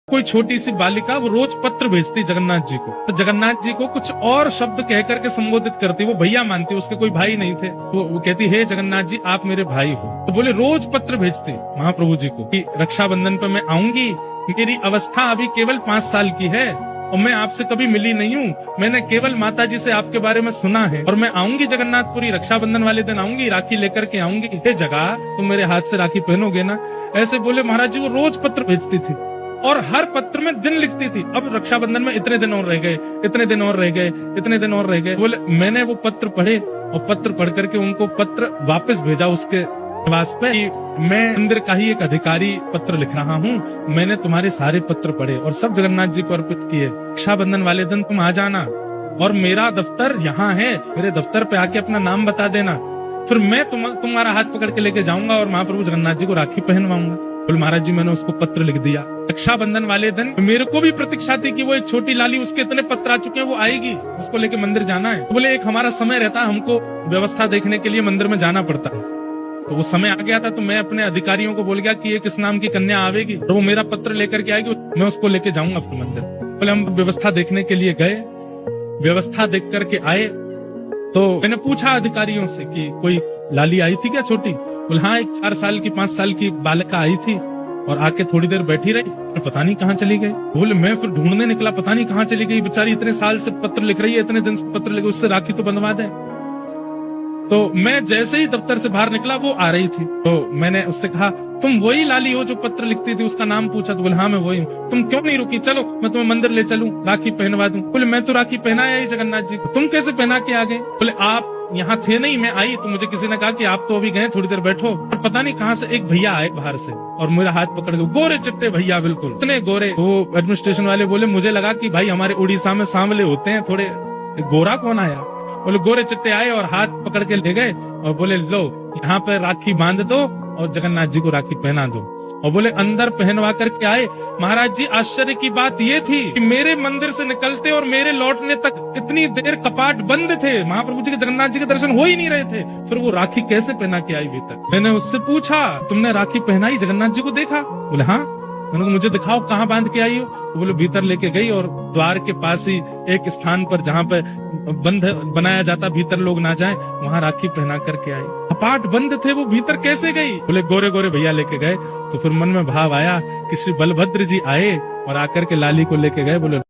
कोई छोटी सी बालिका वो रोज पत्र भेजती जगन्नाथ जी को, तो जगन्नाथ जी को कुछ और शब्द कह करके संबोधित करती। वो भैया मानती, उसके कोई भाई नहीं थे। वो कहती, हे जगन्नाथ जी आप मेरे भाई हो। तो बोले रोज पत्र भेजती महाप्रभु जी को कि रक्षाबंधन पे मैं आऊंगी, मेरी अवस्था अभी केवल 5 साल की है और मैं आपसे कभी मिली नहीं हूँ। मैंने केवल माता जी से आपके बारे में सुना है और मैं आऊंगी जगन्नाथपुरी, रक्षाबंधन वाले दिन आऊंगी, राखी लेकर के आऊंगी। हे जगह तुम मेरे हाथ से राखी पहनोगे ना? ऐसे बोले महाराज जी। वो रोज पत्र भेजती थी और हर पत्र में दिन लिखती थी। अब रक्षाबंधन में इतने दिन और रह गए, इतने दिन और रह गए, इतने दिन और रह गए। बोले मैंने वो पत्र पढ़े और पत्र पढ़ करके उनको पत्र वापस भेजा उसके निवास पे कि मैं मंदिर का ही एक अधिकारी पत्र लिख रहा हूँ। मैंने तुम्हारे सारे पत्र पढ़े और सब जगन्नाथ जी को अर्पित किए। रक्षाबंधन वाले दिन तुम आ जाना और मेरा दफ्तर यहाँ है, मेरे दफ्तर पे आके अपना नाम बता देना, फिर मैं तुम्हारा हाथ पकड़ के लेके जाऊंगा और महाप्रभु जगन्नाथ जी को राखी पहनवाऊंगा। बोले महाराज जी मैंने उसको पत्र लिख दिया। रक्षाबंधन वाले दिन मेरे को भी प्रतीक्षा थी कि वो एक छोटी लाली, उसके इतने पत्र आ चुके हैं, वो आएगी, उसको लेके मंदिर जाना है। तो बोले एक हमारा समय रहता है, हमको व्यवस्था देखने के लिए मंदिर में जाना पड़ता है। तो वो समय आ गया था, तो मैं अपने अधिकारियों को बोल गया कि एक इस नाम की कन्या आवेगी और वो मेरा पत्र लेकर के आएगी, मैं उसको लेके जाऊंगा फिर मंदिर। बोले हम व्यवस्था देखने के लिए गए, व्यवस्था देख करके आए तो मैंने पूछा अधिकारियों से कि कोई लाली आई थी क्या छोटी? बोले हाँ, एक 4 साल की 5 साल की बालिका आई थी और आके थोड़ी देर बैठी रही, पता नहीं कहाँ चली गई। बोले मैं फिर ढूंढने निकला, पता नहीं कहाँ चली गई बेचारी, इतने साल से पत्र लिख रही है, इतने दिन से पत्र लिख, उससे राखी तो बंधवा दे। तो मैं जैसे ही दफ्तर से बाहर निकला वो आ रही थी, तो मैंने उससे कहा तुम वही लाली हो जो पत्र लिखती थी? उसका नाम पूछा तो बोले हाँ मैं वही हूँ। तुम क्यों नहीं रुकी? चलो मैं तुम्हें मंदिर ले चलूं, राखी पहनवा दूं। बोले मैं तो राखी पहनाया ही जगन्नाथ जी को, तुम कैसे पहना के आ गए? बोले आप यहाँ थे नहीं, मैं आई तो मुझे किसी ने कहा कि आप तो अभी गए, थोड़ी देर बैठो। और पता नहीं कहाँ से एक भैया आए बाहर से और मेरा हाथ पकड़ के, गोरे चिट्टे भैया, बिल्कुल इतने गोरे। वो एडमिनिस्ट्रेशन वाले बोले मुझे लगा कि भाई हमारे उड़ीसा में सांवले होते हैं थोड़े, गोरा कौन आया? बोले गोरे चिट्टे आए और हाथ पकड़ के ले गए और बोले लो यहाँ पे राखी बांध दो और जगन्नाथ जी को राखी पहना दो। और बोले अंदर पहनवा करके आए। महाराज जी आश्चर्य की बात ये थी कि मेरे मंदिर से निकलते और मेरे लौटने तक इतनी देर कपाट बंद थे, महाप्रभु जी के, जगन्नाथ जी के दर्शन हो ही नहीं रहे थे। फिर वो राखी कैसे पहना के आई भीतर? मैंने उससे पूछा तुमने राखी पहनाई, जगन्नाथ जी को देखा? बोले हाँ। मैंने कहा मुझे दिखाओ कहाँ बांध के आई हो? तो बोले भीतर लेके गई और द्वार के पास ही एक स्थान पर जहाँ पे बंद बनाया जाता, भीतर लोग ना जाएं, वहाँ राखी पहना करके आई। कपाट बंद थे, वो भीतर कैसे गई? बोले गोरे गोरे भैया लेके गए। तो फिर मन में भाव आया कि श्री बलभद्र जी आए और आकर के लाली को लेके गए। बोले